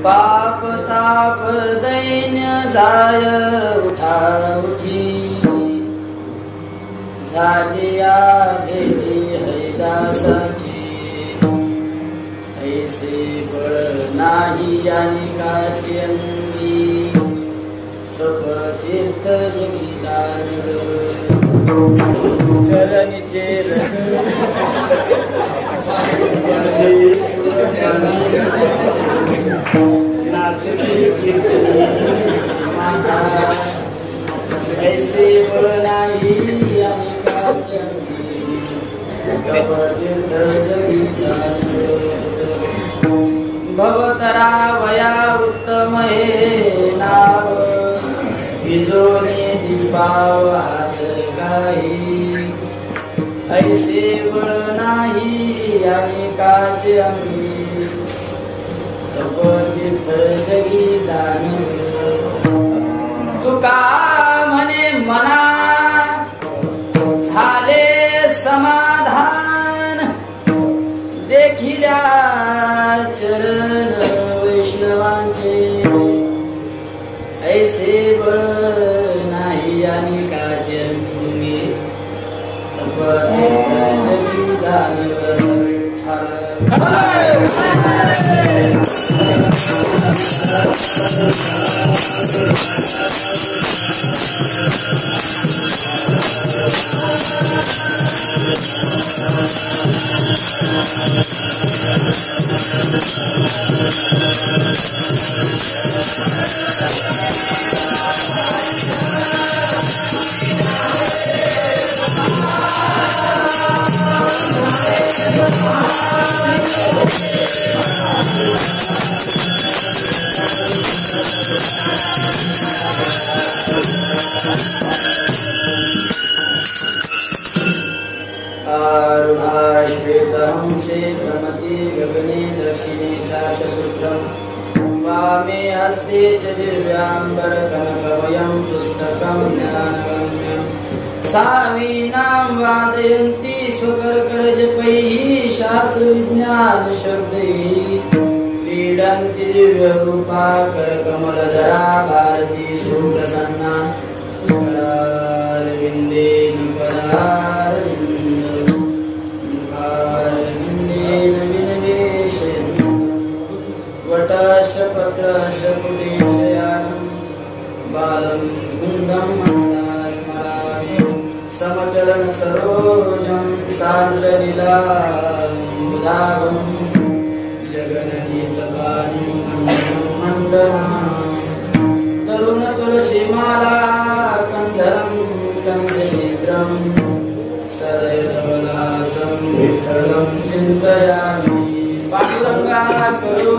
पाप ताप दैन्य जाय उठा उठी झालिया भेटी हरिदासाची ऐसे बळ नाही यानिकाची अंगी तीर्थ जगीदार चरणीचे ऐसे बळ नाही यानिकाची अंगी तीर्थ जगीदार भवतरा वया उत्तम हे नाव विजोनी दिसपावात काही ऐसे बळ नाही अनेकाचे अंगी तपतीर्थ जगी दान तुका म्हणे मना झाले समाधान देखिल्या चरण वैष्णवांचे ऐसे बळ नाही अनेकाचे अंगी तपतीर्थ जगी दान वामे हस्ते च दिव्यांबर कनकमयं पुस्तकं ज्ञानगम्यं सावीनां वादयन्ति स्वकरकरजपैः शास्त्रविज्ञानशब्दैः क्रीडन्ति दिव्यरूपा करकमलधरा भारती सुप्रसन्ना करारविन्देन वटस्य पत्रस्य कुटीशयानं बालं कुन्दं मनसा स्मरामि समचरण सरोजं सान्द्रलीलाम्बुधावं जगन्नीतपाणिं मण्डलं तरुणतुलसीमाला कन्धरं कन्दनेत्रं सदयधवलासं विठ्ठलं चिन्तयामि पांडुरंगा करू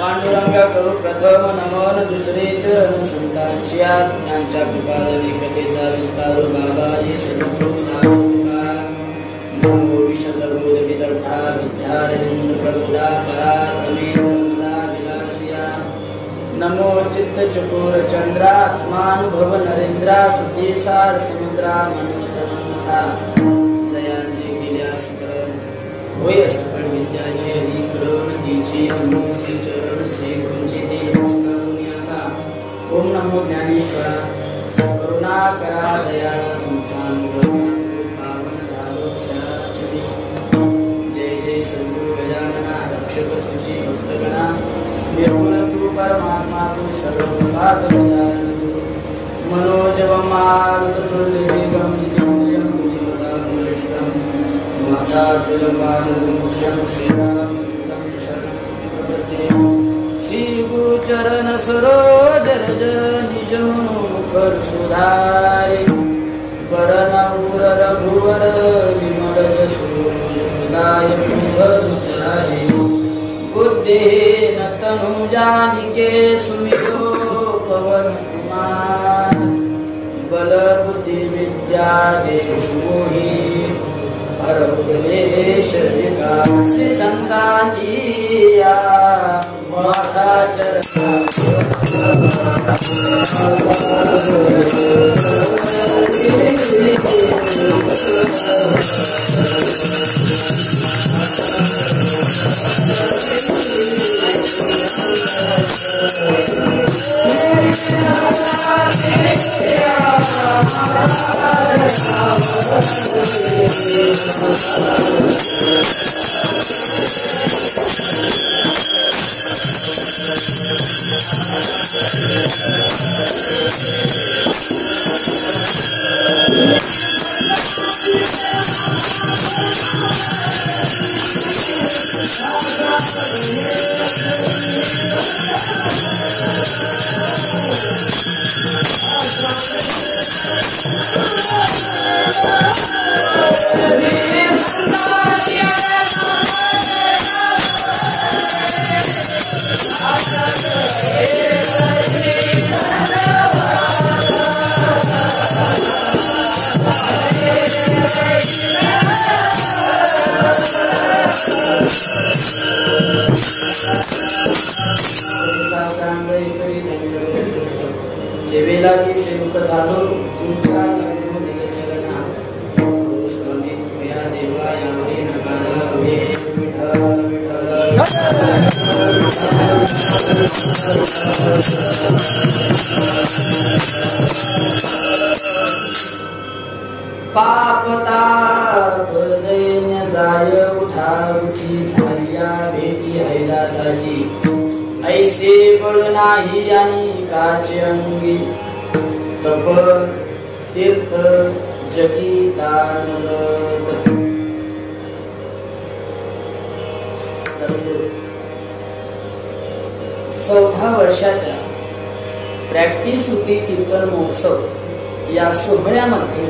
पांडुरंगा करू प्रथम नमन दुसरे चरण संतांची त्यांच्या कृपादनी कथेचा विस्तार बाबाजी नमो विशदबोध विदग्धा विद्यारविंद प्रबोधा पराक्रमेंद्रदा विलासिया नमो चित्त चकोर चंद्रात्मानुभव नरेंद्रा श्रुतिसार समुद्रा मनोतमथा जयाचे केल्या स्मरण होय सकळ विद्याचे अधिप्रवृत्तीचे नमो श्री चरण श्री गुरुजी देवस्तारुण्याला ओम नमो ज्ञानेश्वरा करुणा करा दयाळा तुमचा अनुग्रह पावन झालो चराचरी जय जय सद्गुरु गजानना रक्षक तुझी भक्तगणा निर्मल तू परमात्मा तू सर्वप्रभात गजानन मनोजवं मारुततुल्यवेगं जितेन्द्रियं बुद्धिमतां वरिष्ठं मातातुल्यं श्रीरामदूतं शरणं प्रपद्ये चरण सरोज रज निज मुखर सुधारे वरण उर रघुवर विमल जसोदाय उचारे बुद्धिहीन तनु जानिके सुमिरो पवन कुमार बल बुद्धि विद्या देहु मोहि हरहु क्लेश विकार श्री संतांची या माता चरण सेवेला की सेवक झालो तुमच्या चरणा स्वामी तुया देवा यावे नकारा हे विठ्ठल पाप ताप दैन्य जाय उठा उठी झालिया भेटी हैलासाची ऐसे बळ नाही आणि काचे अंगी तप तीर्थ जगी तानलत 4 वर्षाच्या प्रॅक्टिस होती कीर्तन महोत्सव या सोहळ्यामध्ये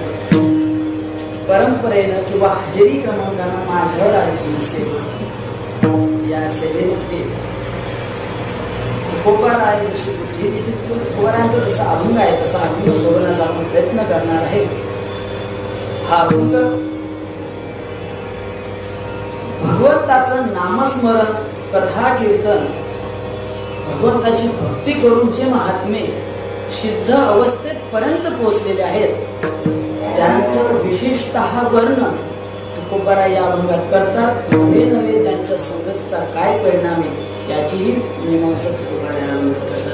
परंपरेनं किंवा हजेरी क्रमांकानं माझ्यावर आलेली सेवा या सेवेमध्ये तुकोबार आहे जशी बुद्धी तिथे तुकोबारांचा जसा अभंग आहे तसा अभंग सोडवण्याचा आपण प्रयत्न करणार आहे. हा अभंग भगवंताचं नामस्मरण कथा कीर्तन भगवंताची भक्ती करून जे महात्मे सिद्ध अवस्थेत पर्यंत पोहोचलेले आहेत त्यांचं विशेषतः वर्णन तुकोबारा या अभंगात करतात. नवे नवे त्यांच्या संगतीचा काय परिणाम आहे याचीही मीमांसा तुकोबारा या अभंगात करतात.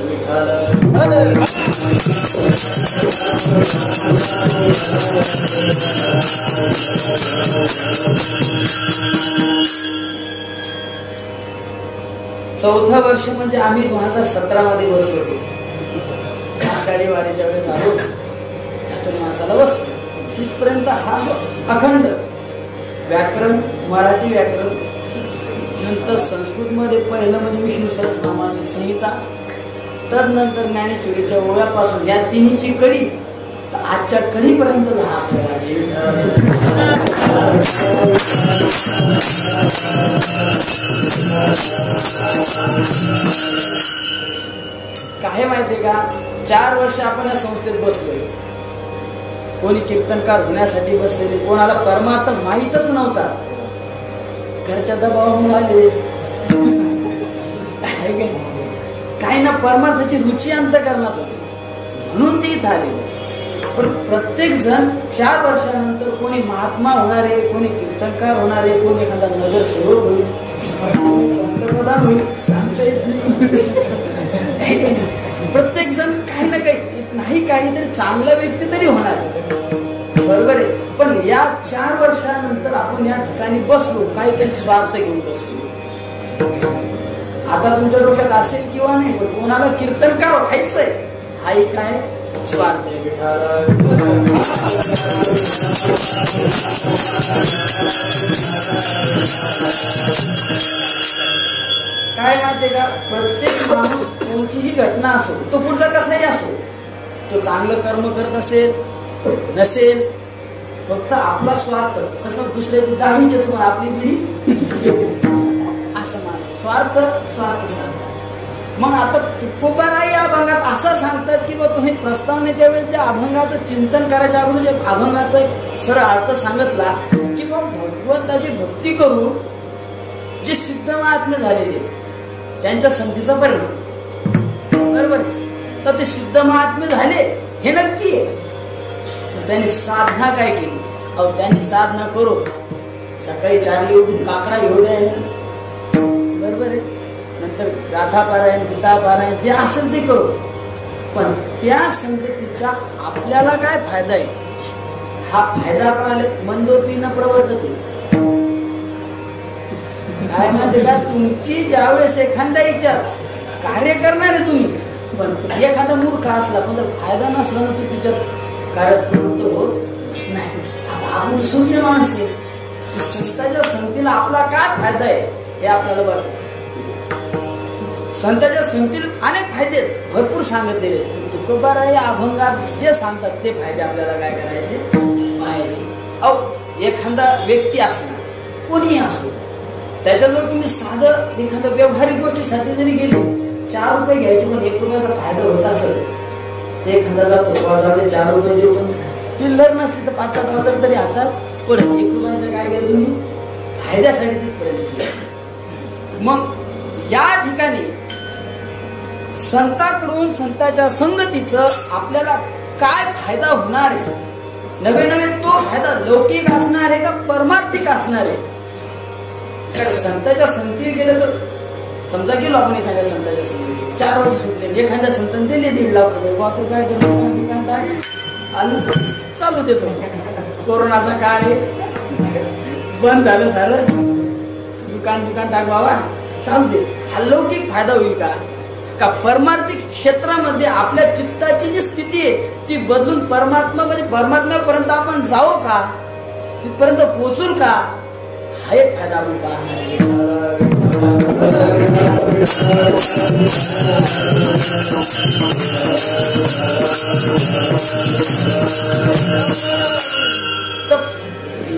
चौथं वर्ष म्हणजे आम्ही 2017 मध्ये बसलो होतो. आषाढी वारीच्या वेळेस आलो चातुर्मासाला बसलो. तिथपर्यंत हा अखंड व्याकरण मराठी व्याकरण नंतर संस्कृत मध्ये पहिलं म्हणजे विष्णू सहस्रनामाची संहिता तदनंतर ज्ञानेश्वरीच्या ओव्यापासून या तिन्हीची कडी तर आजच्या कडीपर्यंत काय माहितीये का 4 वर्ष आपण या संस्थेत बसलोय. कोणी कीर्तनकार होण्यासाठी बसलेले कोणाला परमार्थ माहीतच नव्हता. घरच्या दबावाहून आले काही ना परमार्थाची रुची अंतःकरणात होती म्हणून ते इथं आले. पण प्रत्येक जण 4 वर्षानंतर कोणी महात्मा होणारे कोणी कीर्तनकार होणारे कोणी एखादा नगरसेवक होईल पंतप्रधान होईल सांगता येत नाही. प्रत्येक जण काही ना काही नाही काहीतरी चांगला व्यक्ती तरी होणार बरोबर आहे. पण या 4 वर्षानंतर आपण या ठिकाणी बसलो काही स्वार्थ घेऊन बसलो. आता तुमच्या डोक्यात असेल किंवा नाही पण कोणाला कीर्तनकार व्हायचंय हाही काय स्वार्थ आहे. काय माहितीये का, प्रत्येक माणूस कोणतीही घटना असो, तो पुढचा कसाही असो, तो चांगलं कर्म करत असेल नसेल, फक्त आपला स्वार्थ, कसं दुसऱ्याची दाढी चेतून आपली पिढी असं माझं स्वार्थ सांगतात. मग आता तुकोबाराय या अभंगात असं सांगतात की बा तुम्ही प्रस्तावनेच्या वेळेस ज्या अभंगाचं चिंतन करायच्या अगोदर जे अभंगाचा एक सरळ अर्थ सांगितला की बा भगवंताची भक्ती करून जे सिद्ध महात्मे झालेले त्यांच्या संधीचा परिणाम बरोबर. तर ते सिद्ध महात्मे झाले हे नक्की आहे. त्यांनी साधना काय केली, अहो त्यांनी साधना करू सकाळी 4 उठून काकडा घेऊ द्यायला बरोबर आहे, नंतर गाथा पारायण गीता पारायण जे असेल ते करू, पण त्या संगतीचा आपल्याला काय फायदा आहे, हा फायदा पाहिले मंदोपी न प्रवर्तते. काय म्हणते का, तुमची ज्यावेळेस एखादा विचार कार्य करणार आहे तुम्ही, पण एखादा मूर्ख असला पण जर फायदा नसला ना तू तिच्यात कार्य प्रवृत्त होत नाही. आता आपण शून्य माणूस आहे, संतांच्या संगतीला आपला काय फायदा आहे हे आपल्याला बघायचं. संतांच्या संगतीला अनेक फायदे भरपूर सांगितलेले. तुकोबाराय या अभंगात जे सांगतात ते फायदे आपल्याला काय करायचे पाहायचे. अहो एखादा व्यक्ती असणार कोणीही असो, त्याच्याजवळ तुम्ही साधं एखाद्या व्यावहारिक गोष्टीसाठी जरी गेले, 4 रुपये घ्यायचे पण 1 रुपयाचा फायदा होत असेल, ते एखादा जातो 4 रुपये देऊन चिल्लर नसली तर 5-7 रुपये तरी हातात परत 1 रुपयाचं काय केलं तुम्ही फायद्यासाठी तिथपर्यंत. मग या ठिकाणी संतांकडून संतांच्या संगतीचं आपल्याला काय फायदा होणार आहे, नवे तो फायदा लौकिक असणार आहे का परमार्थिक असणार आहे. कारण संतांच्या संगती गेले तर समजा गेलो आपण एखाद्या संतांच्या संगती 4 वर्ष सुटले, एखाद्या संतांनी दिले 1.5 लाख रुपये, वापरू काय करतो आणि चालू देतो. कोरोनाचा काळ आहे, बंद झालं सारं, दुकान टाक बाबा चालू दे. हा लौकिक फायदा होईल का परमार्थिक क्षेत्रामध्ये आपल्या चित्ताची जी स्थिती आहे ती बदलून परमात्मा म्हणजे परमात्म्यापर्यंत आपण जाऊ का, तिथपर्यंत पोहोचूल का, हा एक फायदा आपण पाहणार आहे.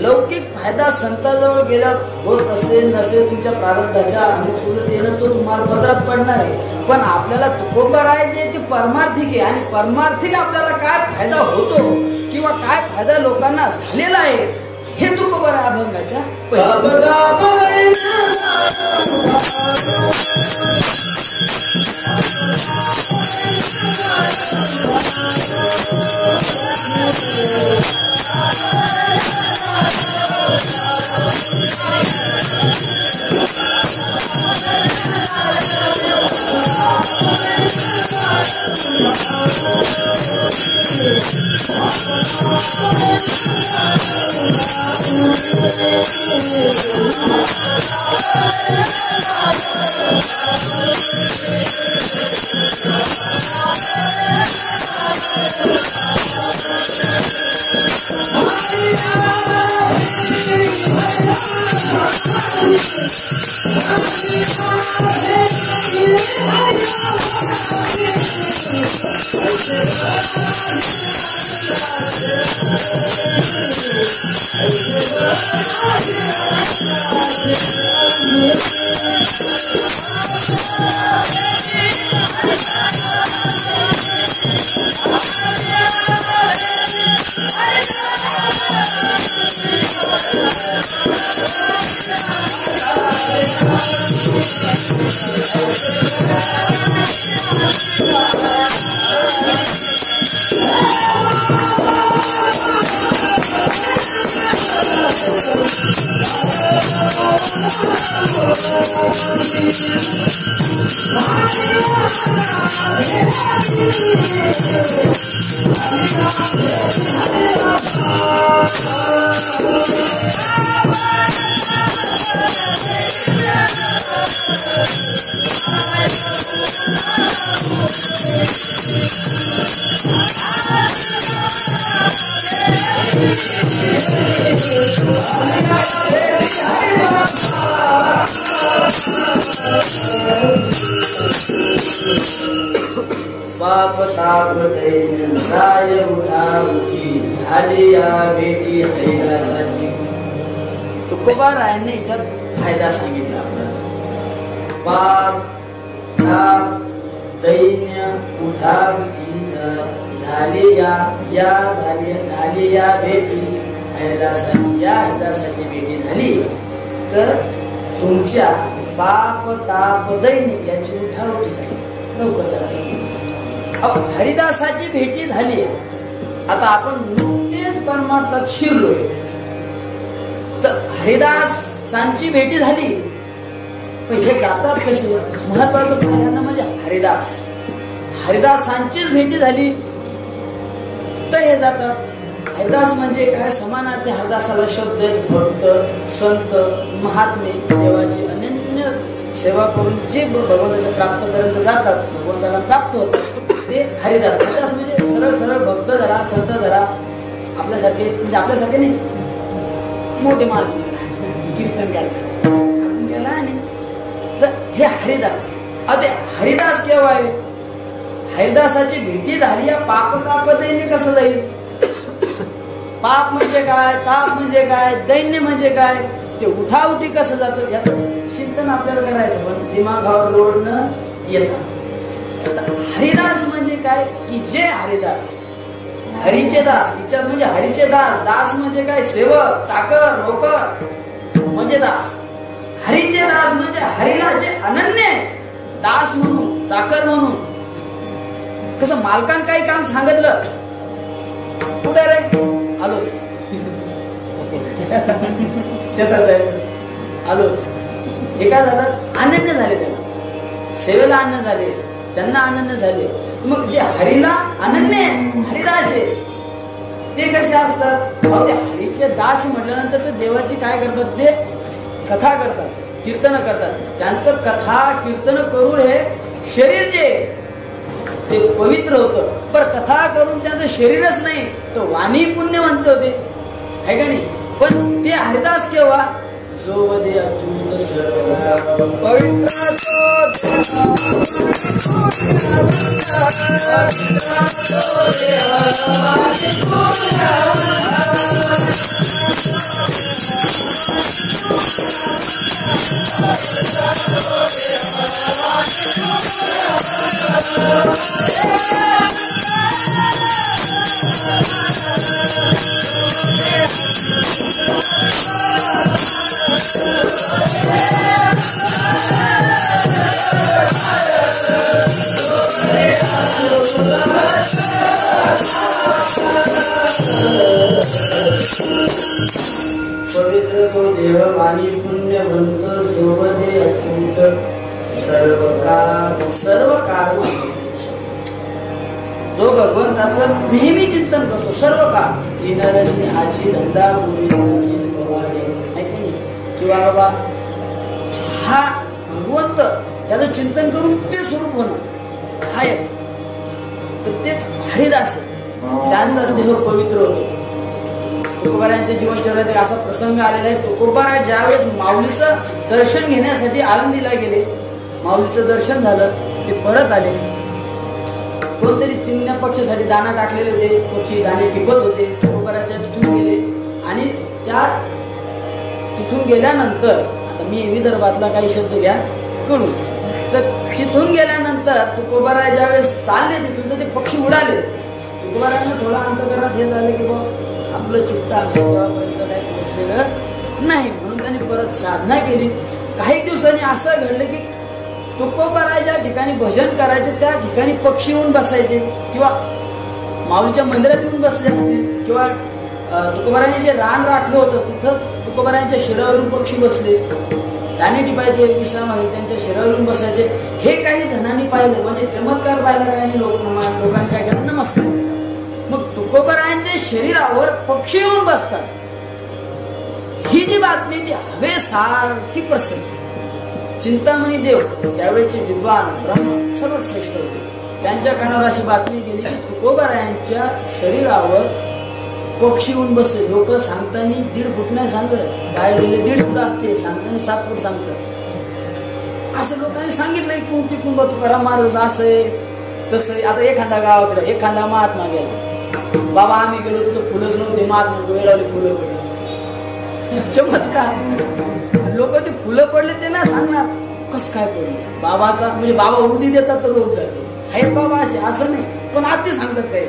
लौकिक फायदा संतांजवळ गेला होत असेल नसेल, तुमच्या प्रारब्धाच्या अनुकूलतेनं तो तुम्हाला पदरात पडणार आहे. पण आपल्याला तुकोबाराय जे ते परमार्थिक आहे, आणि परमार्थिक आपल्याला काय फायदा होतो किंवा काय फायदा लोकांना झालेला आहे हे तुकोबाराय अभंगाच्या बाप ताप दैन राय उठा उठी झाली या भेटी हरिदासाची. तुकोबारायांनी याच्यात फायदा सांगितला आपल्याला. बाप ताप दैन्य उठा उठी झाली या भेटी हरिदासाची. या हरिदासाची भेटी झाली तर तुमच्या पाप ताप दैन्य याची उठाउठी झाली. लवकर झाली. हरिदासाची भेटी झाली. आता आपण नुकतेच परमार्थात शिरलोय. तर हरिदासांची भेटी झाली. पण हे जातात कसे? महत्वाचं पहिल्यांदा म्हणजे हरिदासांचीच भेटी झाली तर हे जातात. हरिदास म्हणजे काय? समानार्थी हरिदासाला शब्द आहेत. भक्त, संत, महात्मे, देवाची अनन्य सेवा करून जे भगवंताच्या प्राप्तपर्यंत जातात, भगवंताला प्राप्त होतात, ते हरिदास. हरिदास म्हणजे सरळ सरळ भक्त धरा, संत धरा, आपल्यासारखे म्हणजे आपल्यासारखे नाही, मोठे मार्ग कीर्तन करतात आपण केला. आणि तर हे हरिदास. ते हरिदास केव्हा आहे? हरिदासाची भेटी झाली. या पाप ताप दैन्य कसं जाईल? पाप म्हणजे काय, ताप म्हणजे काय, दैन्य म्हणजे काय, ते उठाउठी कसं जातं याचं चिंतन आपल्याला करायचं. पण दिमागावर लोड न येतात. हरिदास म्हणजे काय की जे हरिदास, हरीचे दास. विचार म्हणजे हरीचे दास. दास म्हणजे काय? सेवक, चाकर, नोकर म्हणजे दास. हरीचे दास म्हणजे हरीला जे अनन्य दास म्हणून, चाकर म्हणून. कसं मालकान काही काम सांगितलं, कुठे रे आलोच, शेतात जायचं, आलोच. हे काय झालं? अनन्य झाले. त्यांना सेवेला अनन्य झाले, त्यांना अनन्य झाले. मग जे हरीला अनन्य हरिदास आहे ते कसे असतात? ते हरीचे दास म्हटल्यानंतर ते देवाची काय करतात? ते कथा करतात, कीर्तन करतात. त्यांचं कथा कीर्तन करून हे शरीर जे ते पवित्र होतं. पण कथा करून त्यांचं शरीरच नाही तर वाणी पुण्यवंत होते, आहे का नाही? पण ते हरिदास केव्हा? जो वदे अच्युत सर्व पवित्र पवित्र तो देह वाणी पुण्यवंत जो वदे अच्युत सर्व काळ जो भगवंताचं नेहमी चिंतन करतो सर्व काळ. नरसिंहाची धंदा किंवा बाबा हा भगवंत त्याचं चिंतन करून ते स्वरूप होणं हा एक. तर ते हरिदास त्यांचा देह पवित्र होतो. तुकोबारायांच्या जीवनचर्यात असा प्रसंग आलेला आहे. तुकोबाराय ज्यावेळेस माऊलीचं दर्शन घेण्यासाठी आळंदीला गेले, माऊलीचं दर्शन झालं, ते परत आले. कोणतरी चिमण्या पक्षासाठी दाणा टाकलेले होते, पक्षी दाणे टिपत होते. तुकोबाराय तिथून गेले आणि त्या तिथून गेल्यानंतर, आता मी विदर्भातला काही शब्द घ्या करून, तर तिथून गेल्यानंतर तुकोबाराय ज्यावेळेस चालले तिथून तर ते पक्षी उडाले. तुकोबारायांना थोडा अंतकरणात हे झालं की बा आपलं चित्त तेव्हापर्यंत काही पोहोचलेलं नाही, म्हणून त्यांनी परत साधना केली. काही दिवसांनी असं घडलं की तुकोबाराय ज्या ठिकाणी भजन करायचे त्या ठिकाणी पक्षी येऊन बसायचे, किंवा माऊलीच्या मंदिरात येऊन बसले असतील, किंवा तुकोबारायांनी जे रान राखलं होतं तिथं तुकोबारायांच्या शिरावरून पक्षी बसले, दाणे टिपायचे, विश्राम आहे त्यांच्या शिरावरून बसायचे. हे काही जणांनी पाहिलं, म्हणजे चमत्कार पाहिला. काही लोकांनी काय केलं? नमस्कार. मग तुकोबारायांच्या शरीरावर पक्षी येऊन बसतात, ही जी बातमी ती हवेसारखी प्रसन्न. चिंतामणी देव त्यावेळेचे विद्वान ब्रह्म सर्वात श्रेष्ठ होते, त्यांच्या कानावर अशी बातमी गेली की तुकोबारायांच्या शरीरावर पक्षी येऊन बसले. लोक सांगताना 1.5 फूट नाही सांगत, गायलेले 1.5 फूट असते, सांगताना 7 फूट सांगतात. असं लोकांनी सांगितलं इकून तिकून बा तुकाराम महाराज असं आहे तसं आहे. आता एखादा गावाकडे एखादा महात्मा गेला, बाबा आम्ही गेलो तिथं फुलंच नव्हते, महात्मा वेळावली फुलं पडली. चमत्कार. लोक ते फुलं पडले ते ना सांगणार कसं काय पडलं बाबाचा, म्हणजे बाबा उदी देतात तर रोज जाते आहेत बाबा असे, असं नाही. पण आधी सांगतात काही.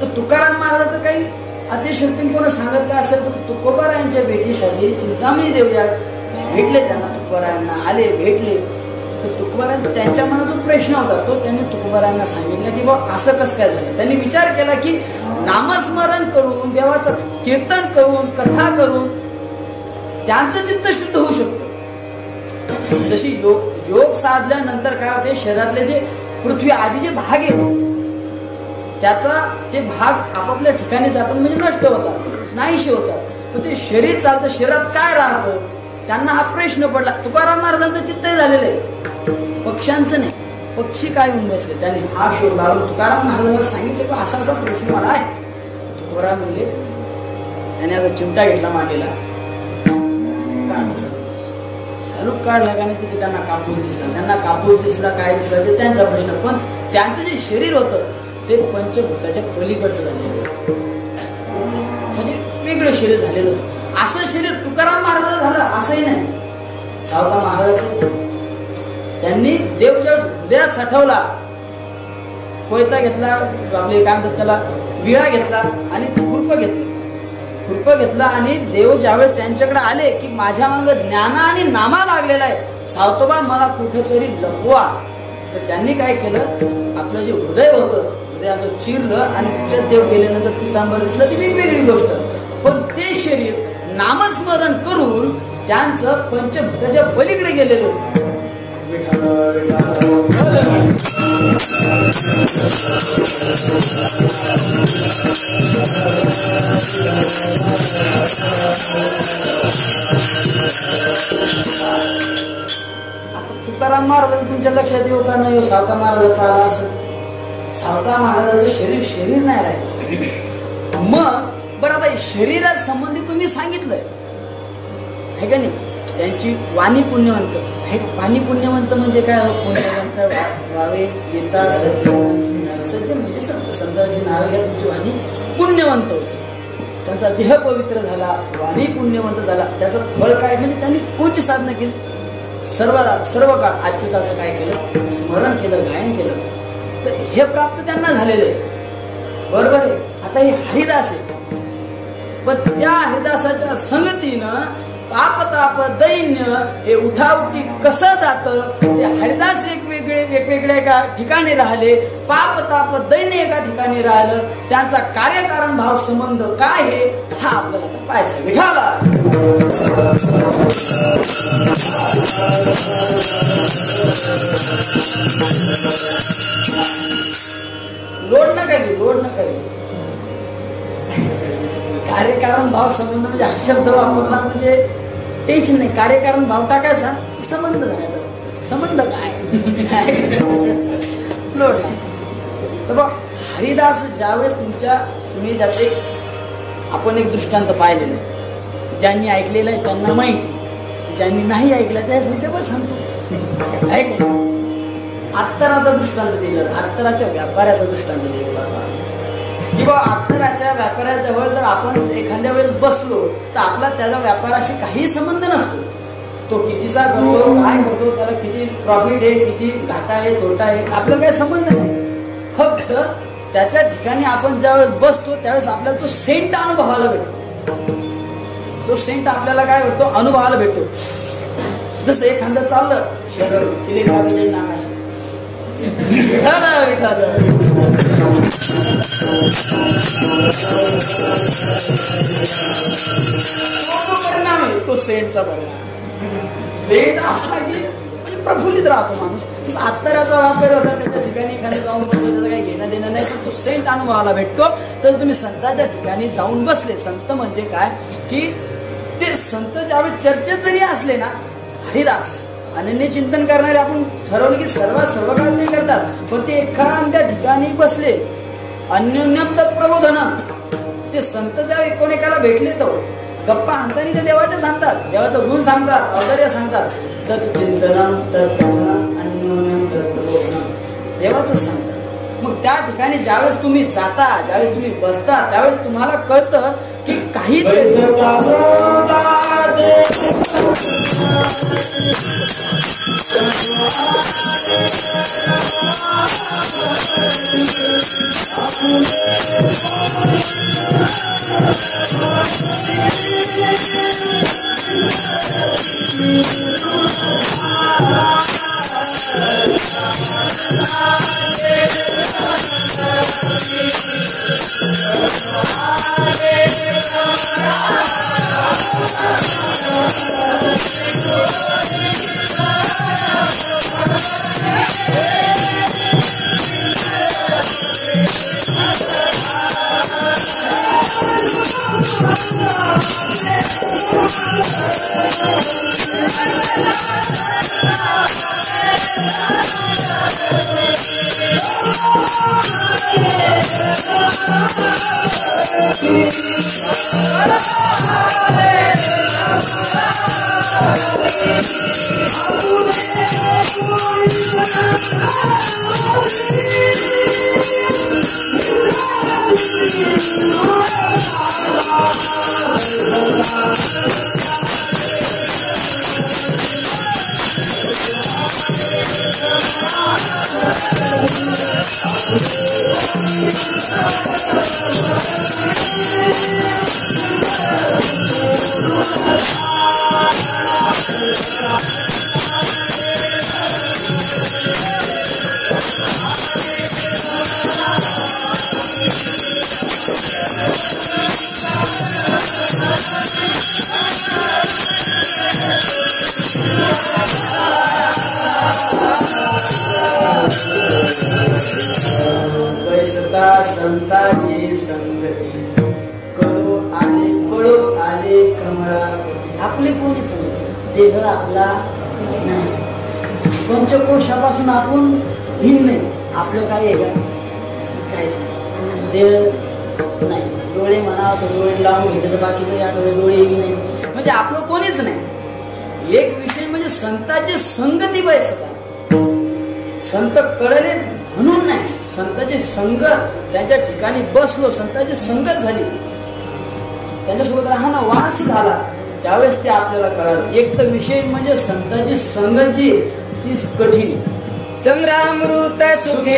तर तुकाराम महाराजाचं काही अतिशक्तीने कोण सांगितलं असेल तर तुकोबारायांच्या भेटीसाठी चिंतामणी देवया भेटले, त्यांना तुकोबारायांना आले भेटले. तर तुकोबारायन त्यांच्या मनात जो प्रश्न होता तो त्यांनी तुकोबारायांना सांगितलं की बाबा असं कसं काय झालं. त्यांनी विचार केला की नामस्मरण करून देवाचं कीर्तन करून कथा करून त्यांचं चित्त शुद्ध होऊ शकतं. जशी योग साधल्यानंतर काय होते, शरीरातले जे पृथ्वी आधी जे भाग आहेत त्याचा ते भाग आपापल्या ठिकाणी जातात, म्हणजे नष्ट होतात, नाहीशी होतात. पण ते शरीर चालतं, शरीरात काय राहतं त्यांना हा प्रश्न पडला. तुकाराम महाराजांचं चित्तही झालेलं आहे, पक्ष्यांचं नाही. पक्षी काय होऊन बसले, त्यांनी हा शोध लावून तुकाराम महाराजांना सांगितले की असा असा प्रश्न मला आहे. तुकाराम म्हणले, त्याने असा चिमटा घेतला मागेला, शालूक काढला का नाही तिथे त्यांना कापूस दिसला. त्यांना कापूस दिसला काय दिसला ते त्यांचा प्रश्न. पण त्यांचं जे शरीर होतं ते पंचभूताच्या पलीकडचं झालेलं, म्हणजे वेगळं शरीर झालेलं होतं. असं शरीर तुकाराम महाराज झालं असंही नाही, सावता महाराजाचं. त्यांनी देव जेव्हा हृदयात साठवला, कोयता घेतला, आपले काय म्हणतात त्याला विळा घेतला आणि खुरप घेतला आणि देव ज्यावेळेस त्यांच्याकडे आले की माझ्या मागे ज्ञान आणि नामा लागलेला आहे, सावतोबा मला कुठेतरी लपवा. तर त्यांनी काय केलं, आपलं जे हृदय होतं ते असं चिरलं आणि तिच्यात देव गेल्यानंतर पितांबर दिसलं, ती वेगवेगळी गोष्ट. पण ते शरीर नामस्मरण करून त्यांचं पंचभूताच्या पलीकडे गेलेलं होतं. आता तुकाराम महाराज तुमच्या लक्षात येऊ का नाही, सावता महाराजाचा आला असं. सावता महाराजाचं शरीर नाही राहिलं. मग बरं, आता शरीरात संबंधी तुम्ही सांगितलंय आहे का नाही, त्यांची वाणी पुण्यवंत आहे. वाणी पुण्यवंत म्हणजे काय, पुण्यवंत व्हावे, गीता सज्जन म्हणजे संतांची नावे घ्या, तुमची वाणी पुण्यवंत होती, त्यांचा देह पवित्र झाला, वाणी पुण्यवंत झाला. त्याचं फळ काय, म्हणजे त्यांनी कोणची साधना केली, सर्व काळ अच्युताचं काय केलं, स्मरण केलं, गायन केलं. तर हे प्राप्त त्यांना झालेलं आहे, बरोबर आहे. आता हे हरिदास आहे, पण त्या हरिदासाच्या संगतीनं पाप ताप दैन्य हे उठाउठी कसं जातं. ते हरिदास वेगवेगळ्या एका ठिकाणी राहिले, पाप ताप दैन्य एका ठिकाणी राहिलं. त्यांचा कार्यकारण भाव संबंध काय आहे हा आपल्याला पाहायचा. विठाला लोड नका घेऊ. कार्यकारण भाव संबंध म्हणजे हा शब्द वापरला म्हणजे टेन्शन नाही. कार्यकारण भाव टाकायचा, संबंध धरायचा. संबंध काय लोड नाही. तर बघ, हरिदास ज्यावेळेस तुम्ही ज्याचे आपण एक दृष्टांत पाहिलेलं आहे, ज्यांनी ऐकलेलं आहे त्यांना माहिती, ज्यांनी नाही ऐकलं त्यासाठी पण सांगतो. ऐक, अत्तराचा दृष्टांत दिला, अत्तराच्या व्यापाऱ्याचा दृष्टांत दिलेला किंवा अत्तराच्या व्यापाऱ्याजवळ जर आपण एखाद्या वेळेस बसलो तर आपला त्याचा व्यापाराशी काही संबंध नसतो. तो कितीचा करतो, काय करतो, त्याला किती प्रॉफिट आहे, किती घाटा आहे, तोटा आहे, आपल्याला काही संबंध नाही. फक्त त्याच्या ठिकाणी आपण ज्यावेळेस बसतो त्यावेळेस आपल्याला तो सेंट अनुभवायला भेटतो. तो सेंट आपल्याला काय होतो, अनुभवायला भेटतो. जसं एखादं चाललं शहर किल्ले बाबाच्या नाकाशी, परिणाम आहे तो सेंटचा परिणाम. सेंट असा की प्रफुल्लित राहतो माणूस. तसं अत्तराचा वापर होता, त्याच्या ठिकाणी एखाद्या जाऊन बसले त्याचं काही घेणं देणं नाही, पण तो सेंट अनुभवाला भेटतो. तर तुम्ही संतांच्या ठिकाणी जाऊन बसले, संत म्हणजे काय की ते संत ज्यावेळेस चर्चेत जरी असले ना, हरिदास अनन्य चिंतन करणारे आपण ठरवलं की सर्व काळ ते करतात, पण ते एखाद्या ठिकाणी बसले अन्योन्यम तत्प्रबोधन. ते संत ज्या एकोणेकाला भेटले तर गप्पा हाणतानी ते देवाच्या सांगतात, देवाचं गुण सांगतात, औदार्य सांगतात. तत्चिंतनम तत्कथनम अन्योन्यम तत्प्रबोधनम. देवाचं सांगतात. मग त्या ठिकाणी ज्यावेळेस तुम्ही जाता, ज्यावेळेस तुम्ही बसता, त्यावेळेस तुम्हाला कळतं की काही संताची संगती कळो आले कमळावती. आपले कोणी संगती? देह आपला नाही. पंचकोशापासून आपण भिन्न नाही. आपलं काय आहे का? काहीच नाही. देह नाही. डोळे म्हणा तर डोळे लावून घेतले तर बाकीचं आठवडे डोळेही नाही. म्हणजे आपलं कोणीच नाही. एक विषय म्हणजे संताची संगती बसता. संत कळले म्हणून नाही, संताची संगत, त्यांच्या ठिकाणी बसलो, संताची संगत झाली, त्यांच्यासोबत राहणं वास झाला, त्यावेळेस ते आपल्याला कळालं. एक तर विषय म्हणजे संताची संगत जी तीच कठीण. चंद्रामृत सुखे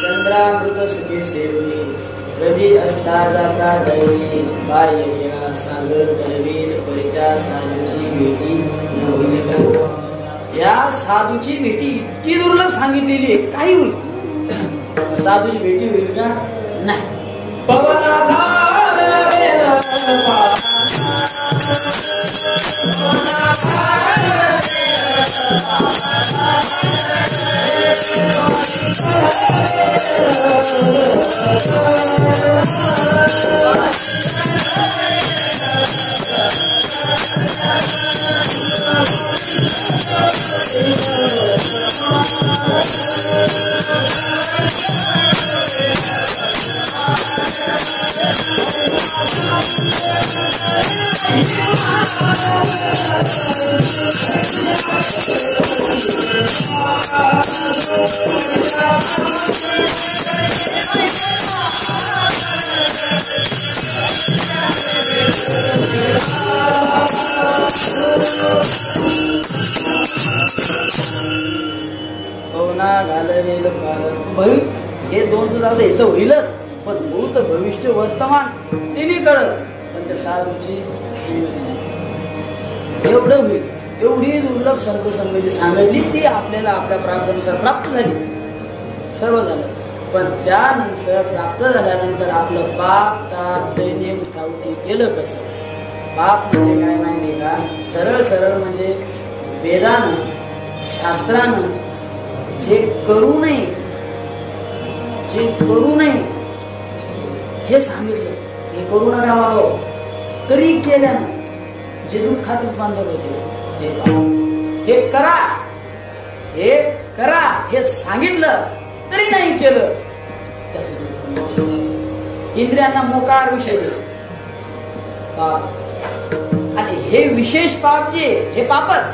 चंद्रामृत सुखी सेवी रवी असता जाता दैवी कार्य केला सागर तलवीर परित्या साधूची भेटी न होईल का? या साधूची भेटी इतकी दुर्लभ सांगितलेली आहे, काही होईल साधूची भेटी होईल का? नाही. घालवेल भाई हे दोन तर जाऊ दे, इथं होईलच, पण भूत भविष्य वर्तमान तिन्ही कळत, पण त्या साधूची एवढं होईल. एवढी दुर्लभ संत संगती सांगितली, ती आपल्याला आपल्या प्राप्तीनुसार प्राप्त झाली, सर्व झालं. पण त्यानंतर प्राप्त झाल्यानंतर आपलं पाप ताप दैनिक ठाऊकी केलं कसं? पाप म्हणजे काय माहिती का? सरळ सरळ म्हणजे वेदानं शास्त्रानं जे करू नये, जे करू नये हे सांगितलं. हे करू नका बाबा, तरी केल्यानं जे दुःखात रूपांतर होते हे करा, हे करा हे सांगितलं तरी नाही केलं, इंद्रियांना मोकार विषय पाप. आणि हे विशेष पाप जे हे पापच,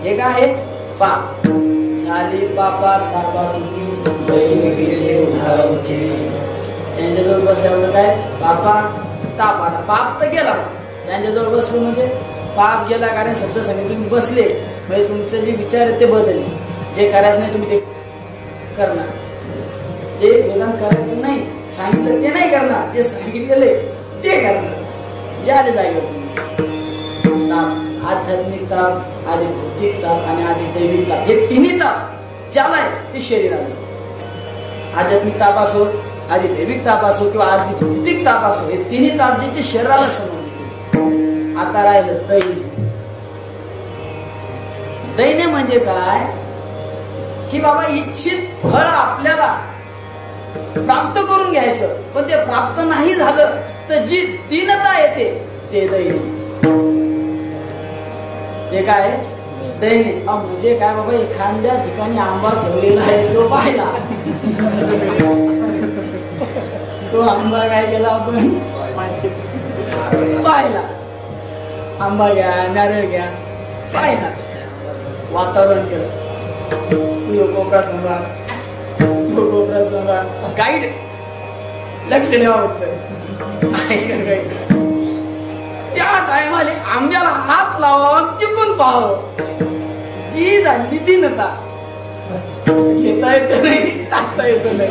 हे काय आहे पाप. झाली पापा त्यांच्याजवळ बसल्यावर काय पापा ताप आला, पाप तर गेला. त्यांच्याजवळ बसलो म्हणजे पाप गेला, कारण शब्द सांगितले तुम्ही बसले म्हणजे तुमचे जे विचार आहेत ते बदलले. जे करायचं नाही तुम्ही ते करणार, जे वेदांत करायचं नाही सांगितलं ते नाही करणार, जे सांगितलेले ते करणार. जे आले जागेवर तुम्ही ताप, आध्यात्मिक ताप, आधी भौतिक ताप आणि आधी दैविक ताप, हे तिन्ही ताप ज्याला आहे ते शरीराला. आध्यात्मिक ताप असो, आधी दैविक ताप असो किंवा आधी भौतिक ताप असो, हे तिन्ही ताप जे ते शरीराला समजले. आता राहिलं दैन्य. दैन्य म्हणजे काय की बाबा इच्छित फळ आपल्याला प्राप्त करून घ्यायचं, पण ते प्राप्त नाही झालं तर जी दीनता येते ते दैन्य. ते काय दैन्य म्हणजे काय बाबा, एखाद्या ठिकाणी आंबा ठेवलेला आहे तो पाहिला, तो आंबा काय केला आपण पाहिला, आंबा घ्या नारळ घ्या पाहिला, वातावरण केलं, तू कोपरा सांगा, तो कोपरा सांगा, गाईड लक्ष ठेवा फक्त. त्या टायमाले आंब्याला हात लावा, चिकून पाहावं, जी झाली दीनता. घेता येत नाही, टाकता येत नाही.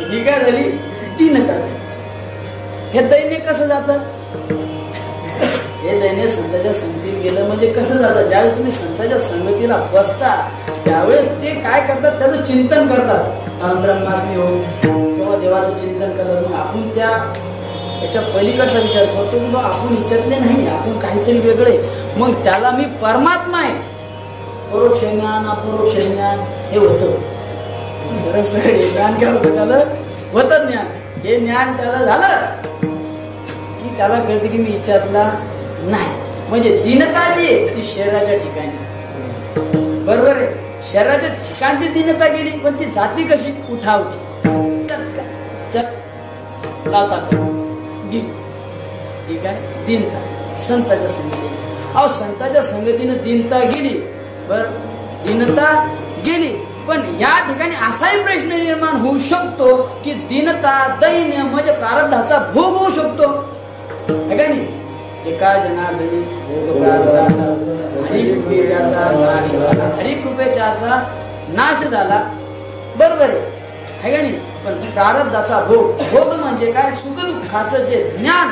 ही काय झाली दीनता. हे दैन्य कसं जातं? हे दैन्य संतांच्या संगतीत गेलं म्हणजे कसं जातं? ज्यावेळेस तुम्ही संतांच्या संगतीला बसता त्यावेळेस ते काय करतात, त्याचं चिंतन करतात, ब्रह्मास्मी हो किंवा देवाचं चिंतन करतात. मग आपण त्या याच्या पलीकडचा विचार करतो की आपण विचारले नाही, आपण काहीतरी वेगळे, मग त्याला मी परमात्मा आहे. परोक्ष ज्ञान अपरोक्ष ज्ञान हे होतं. सरळ सरळ ज्ञान काय होतं? त्याला होतं ज्ञान. हे ज्ञान त्याला झालं की त्याला कळतं की मी विचारला नाही. म्हणजे दीनता जी आहे ती शरीराच्या ठिकाणी, बरोबर आहे, शरीराच्या ठिकाणची दीनता गेली, पण ती जाती कशी? उठावती, चल लावता गेली. ठीक आहे, दीनता संताच्या संगतीने. अहो संताच्या संगतीने दीनता गेली, बर दीनता गेली, पण या ठिकाणी असाही प्रश्न निर्माण होऊ शकतो की दीनता दैन्य म्हणजे प्रारब्धाचा भोग होऊ शकतो, है का नाही? एका जनार्दनी भोग प्रारब्धाचा, हरिकृपे त्याचा नाश झाला, हरिकृपे त्याचा नाश झाला, बरोबर आहे, है का नाही? पण प्रारब्धाचा भोग, भोग म्हणजे काय? सुख दुःखाचं जे ज्ञान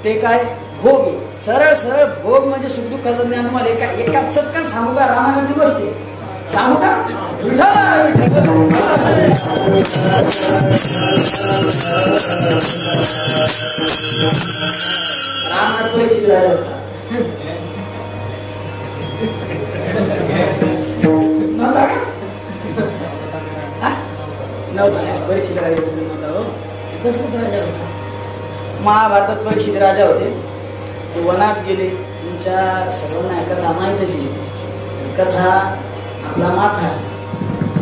ते काय? भोग आहे. सरळ सरळ भोग म्हणजे सुख दुःखाचं ज्ञान. तुम्हाला एका चटकन सांगू का? रामानंदी गोष्टी सांगू का? रामनाथ परीक्षित राजा होता, नव्हता का? नव्हता, परीक्षित राजा नव्हता हो, दशरथ राजा होता. महाभारतात परीक्षित राजा होते. ते वनात गेले, तुमच्या सर्वांना कथा माहीतच आहे. कथा आपला माथा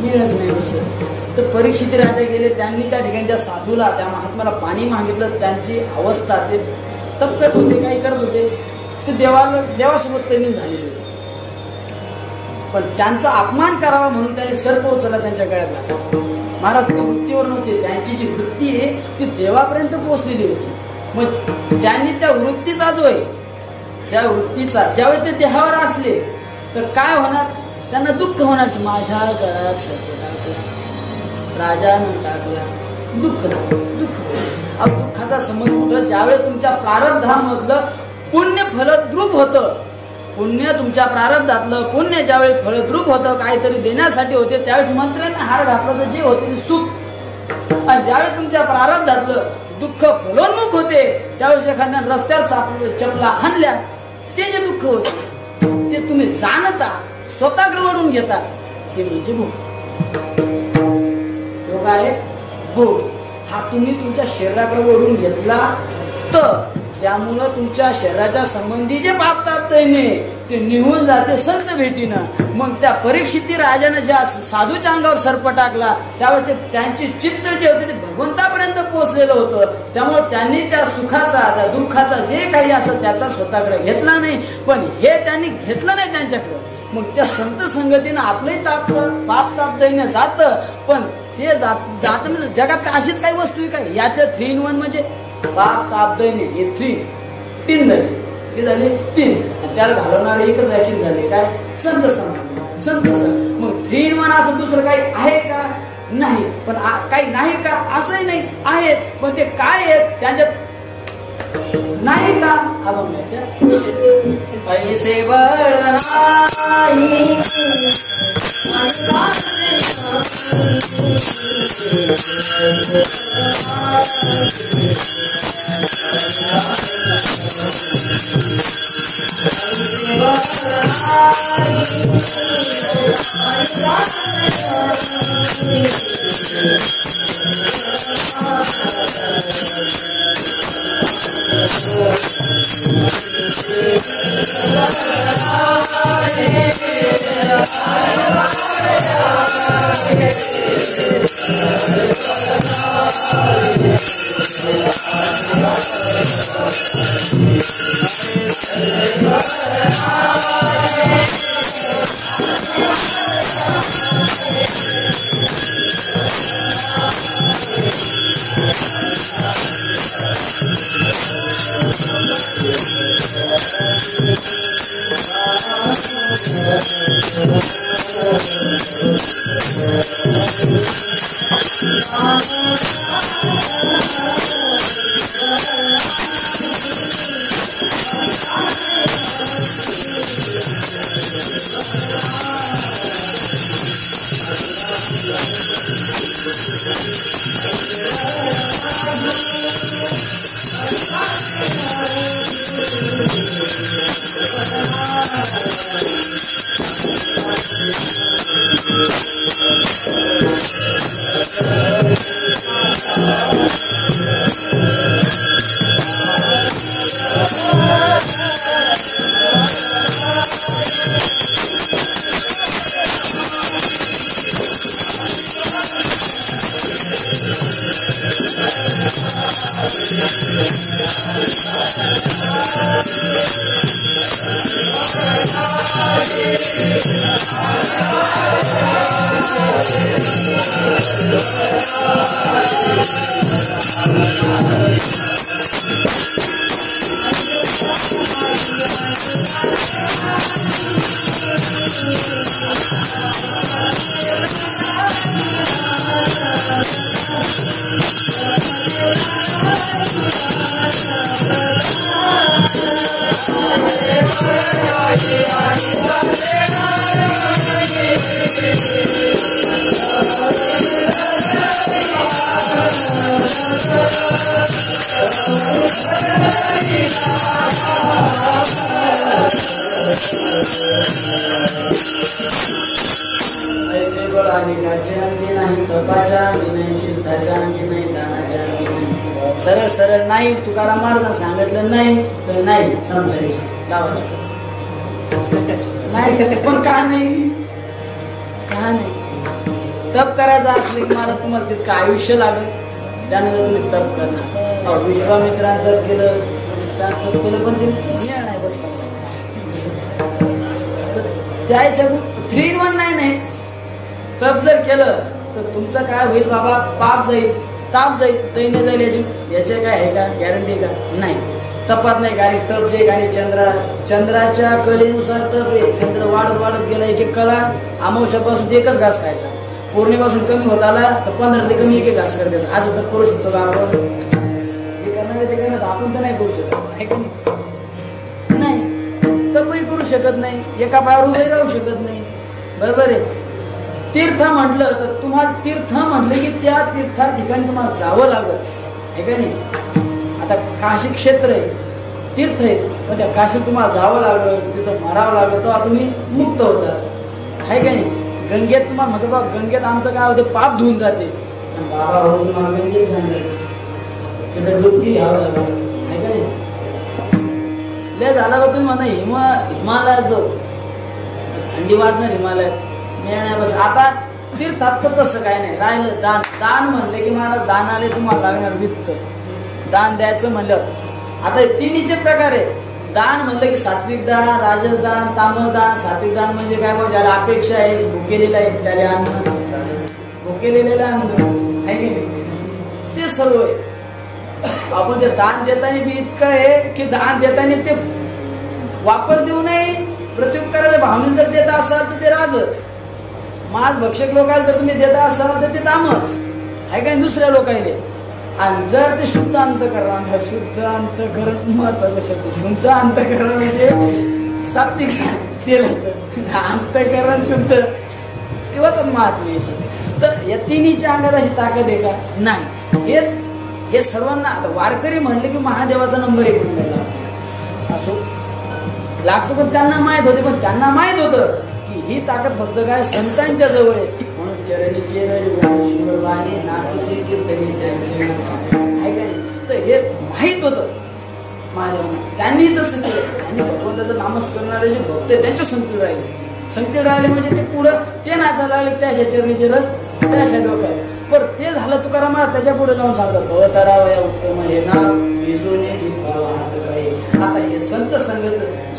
मिळच नाही तसं. तर परीक्षित राजा गेले, त्यांनी त्या ठिकाणी त्या साधूला, त्या महात्म्याला पाणी मागितलं. त्यांची अवस्था, ते तपकट होते, काही करत होते, ते देवासोबत तल्लीन झालेले होते. पण त्यांचा अपमान करावा म्हणून त्याने सर्प उचलला, त्यांच्या गळ्यात घातला. महाराज ते वृत्तीवर नव्हते, त्यांची जी वृत्ती आहे ती देवापर्यंत पोहोचलेली होती. मग त्यांनी त्या वृत्तीचा जो आहे, त्या वृत्तीचा ज्यावेळी ते देहावर असले तर काय होणार, त्यांना दुःख होणार की माझ्या गळ्यात सर्प टाकला, राजानं टाकला, दुःख दुःखाचा संबंध कुठं, ज्यावेळेस तुमच्या प्रारब्धामधलं पुण्य फलद्रूप होतं, पुण्य तुमच्या प्रारब्धातलं पुण्य ज्यावेळेस फलद्रूप होतं, काहीतरी देण्यासाठी होते, त्यावेळेस मंत्र्याने हार घातला तर जे होते ते सुख. आणि ज्यावेळेस तुमच्या प्रारब्धातलं दुःख फलोन्मुख होते, त्यावेळेस एखाद्या रस्त्यावर चपला हाणल्या, ते जे दुःख होते ते तुम्ही जाणता स्वतःकडे वळून घेता, ते म्हणजे भोग. तो काय भोग हा तुम्ही तुमच्या शरीराकडे वळून घेतला तर त्यामुळं तुमच्या शरीराच्या संबंधी जे पाप तापतयने ते निघून जाते संत भेटीनं. मग त्या परीक्षिती राजाने ज्या साधूच्या अंगावर सर्प टाकला त्यावेळेस ते त्यांची चित्त जे होते ते भगवंतापर्यंत पोहोचलेलं होतं. त्यामुळे त्यांनी त्या सुखाचा, त्या दुःखाचा जे काही असं त्याचा स्वतःकडे घेतला नाही, पण हे त्यांनी घेतलं नाही त्यांच्याकडं. मग त्या संत संगतीनं आपलंही पाप तापतयने जातं, पण ते जात जगात अशीच काही वस्तू आहे काय, याच्या 3 in 1 म्हणजे पाप ताप दैन्य, हे 3 झाले. हे झाले 3, त्याला घालवणारे एकच व्याचित झाले, काय संत संत. मग 3 in 1 असं दुसरं काही आहे का, नाही. पण काही नाही का, असंही नाही, आहेत. पण ते काय आहेत त्यांच्यात नाही का, अभंगाच्या पैसे बळ नाही सरळ सरळ नाही, तुकाराम महाराजांना सांगितलं नाही तर नाही, संपलं. लावा नाही पण का नाही तप करायचं असलं की मला तुम्हाला तितकं आयुष्य लागेल त्यानंतर तुम्ही तप करणार. विश्वामित्रांत तप केलं पण ते निर्णय नाही बसला त्याच्या 3 in 1 नाही. तप जर केलं तर तुमचं काय होईल बाबा, पाप जाईल, ताप जाईल, दैन्य जाईल, याचे काय आहे का गॅरंटी का नाही. तपात नाही कारण तप जे आणि चंद्राच्या कलेनुसार तप आहे. चंद्र वाढत गेला एक कला अमावस्यापासून एकच घास खायचा, पौर्णिमेपासून कमी होत आला तर 15 ते कमी एक घास करायचा. असं तर करू शकतो का आपण? जे करणार ते करणार, आपण तर नाही करू शकत नाही. तपही करू शकत नाही, एका पायावर उभे राहू शकत नाही. बरोबर आहे. तीर्थ म्हटलं तर तुम्हाला तीर्थ म्हटलं की त्या तीर्था ठिकाणी तुम्हाला जावं लागत आहे का नाही. आता काशी क्षेत्र आहे, तीर्थ आहे, पण त्या काशीत तुम्हाला जावं लागलं, तिथं मरावं लागलं तेव्हा तुम्ही मुक्त होता आहे का नाही. गंगेत तुम्हाला म्हटलं बाबा गंगेत आमचं काय होतं, पाप धुवून जाते. बाबा हो तुम्हाला गंगेत सांगितलं तिथं डुबकी घ्यावं लागलं आहे का नाही. लय झाला बा तुम्ही म्हणा हिमालयात जाऊ, थंडी वाजणार हिमालयात मिळणार. बस आता तीर्थात तर तसं काय नाही राहिलं. दान म्हणले की मला दानाले तुम्हाला लागणार वित्त. दान द्यायचं म्हणलं आता 3चे प्रकार आहे. दान म्हणलं की सात्विक दान, राजस दान, तामस दान. सात्विक दान म्हणजे काय, मग ज्याला अपेक्षा आहे, भुकेलेला आहे त्याला अन्न, भुकेलेला अन्न आहे की ते सर्व आहे. आपण ते दान देताना बी इतकं आहे की दान देताना ते वापस देऊ नये, प्रत्युत्तराच्या भावनेने जर देता असाल तर ते राजस. मांस भक्षक लोकांना जर तुम्ही देता असाल तर ते तामस आहे का दुसऱ्या लोकांना. आणि जर ते शुद्ध अंतःकरण, शुद्ध अंतःकरण महत्वाचा शब्द, शुद्ध अंतःकरण म्हणजे सात्विक केलं अंतःकरण शुद्ध किंवा महात्म्य. तर या 3च्या अंगात अशी ताकद आहे का नाही. हे सर्वांना आता वारकरी म्हणले की महादेवाचा नंबर 1 म्हणला असो लागतो, पण त्यांना माहित होते, पण त्यांना माहित होतं की ही ताकद फक्त काय संतांच्या जवळ आहे. म्हणून चरणीचे वाणी नाचते कीर्तनी त्यांचे आहे काय. तर हे माहित होतं महादेवांना, त्यांनी तसं केलं. आणि भगवंताचं नामस्मरणारे जे भक्त आहे त्यांच्या संगती राहिले म्हणजे ते पुढं ते नाचायला लागले त्याच्या चरणीचे रस त्याच्या डोक्यात. पण ते झालं तुकाराम महाराज त्याच्या पुढे जाऊन सांगतात भवतारावया उत्तम हे नाव बिजोने आता हे संत संगत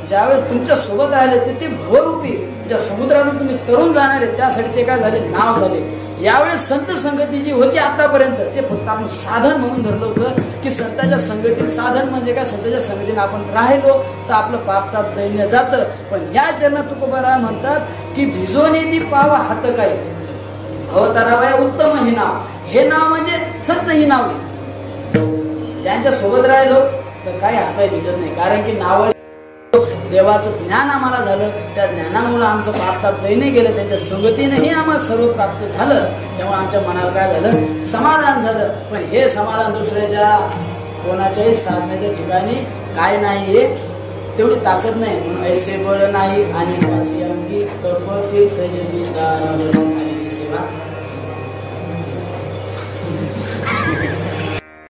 ज्यावेळेस तुमच्या सोबत राहिले ते भवरूपी ज्या समुद्रातून तुम्ही तरुण जाणार आहे त्यासाठी ते काय झाले, नाव झाले. यावेळेस संत संगती जी होती आतापर्यंत ते फक्त आपण साधन म्हणून धरलं होतं की संतांच्या संगतीत साधन म्हणजे काय, संतांच्या संगतीने आपण राहिलो तर आपलं पाप ताप दैन्य जातं. पण या चरणात तुकोबाराय म्हणतात की भिजोने ती पावा हात काय भवतारावया उत्तम हे नाव. हे नाव म्हणजे संत ही नाव. त्यांच्या सोबत राहिलो तर काही हातपाय भिजत नाही, कारण की नाव देवाचं ज्ञान आम्हाला झालं, त्या ज्ञानामुळे आमचं पाप ताप दैन्य गेलं, त्याच्या संगतीनेही आम्हाला सर्व प्राप्त झालं. त्यामुळे आमच्या मनाला काय झालं, समाधान झालं. पण हे समाधान दुसऱ्याच्या कोणाच्याही साधण्याच्या ठिकाणी काय नाहीये, तेवढी ताकद नाही. म्हणून ऐसे बळ नाही आणि अंगी कपटी झालेली सेवा